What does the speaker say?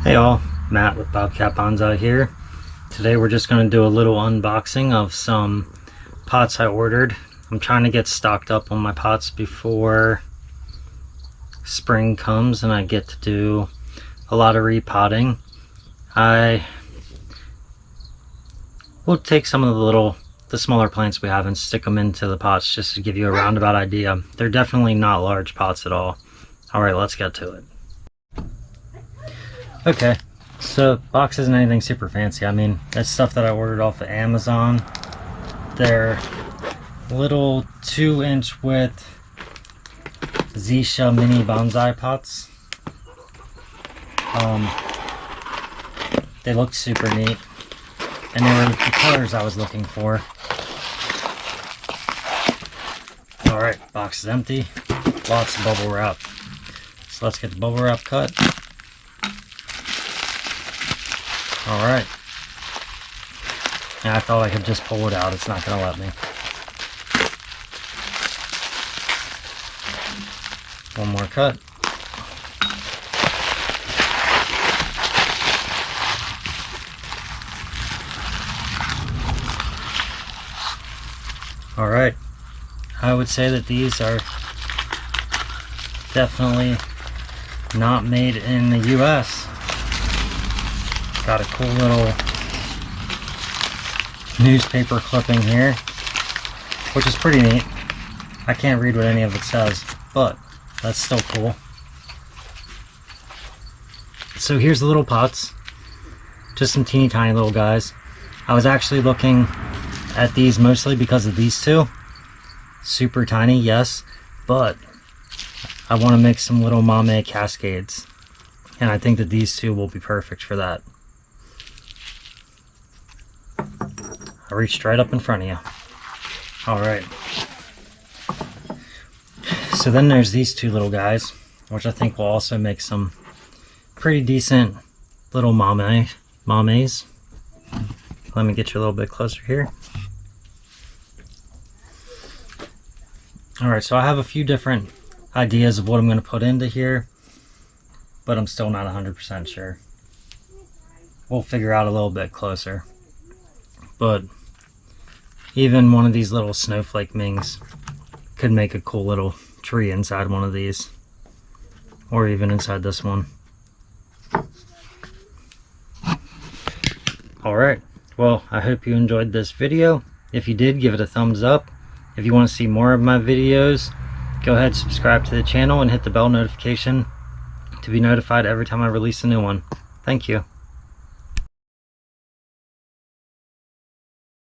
Hey all, Matt with Bobcat Bonsai here. Today we're just going to do a little unboxing of some pots I ordered. I'm trying to get stocked up on my pots before spring comes and I get to do a lot of repotting. I will take some of the smaller plants we have and stick them into the pots just to give you a roundabout idea. They're definitely not large pots at all. Alright, let's get to it. Okay, so box isn't anything super fancy. I mean, that's stuff that I ordered off of Amazon. They're little 2-inch width Zisha mini bonsai pots. They look super neat, and they were the colors I was looking for. Alright, box is empty. Lots of bubble wrap. So let's get the bubble wrap cut. Alright. And I thought I could just pull it out. It's not going to let me. One more cut. Alright. I would say that these are definitely not made in the US. Got a cool little newspaper clipping here, which is pretty neat. I can't read what any of it says, but that's still cool. So here's the little pots, just some teeny tiny little guys. I was actually looking at these mostly because of these two. Super tiny, yes, but I want to make some little mame cascades, and I think that these two will be perfect for that. I reached right up in front of you. Alright. So then there's these two little guys, which I think will also make some pretty decent little mames. Let me get you a little bit closer here. Alright, so I have a few different ideas of what I'm going to put into here, but I'm still not 100% sure. We'll figure out a little bit closer. But even one of these little snowflake mings could make a cool little tree inside one of these, or even inside this one. Alright, well, I hope you enjoyed this video. If you did, give it a thumbs up. If you want to see more of my videos, go ahead, subscribe to the channel and hit the bell notification to be notified every time I release a new one. Thank you.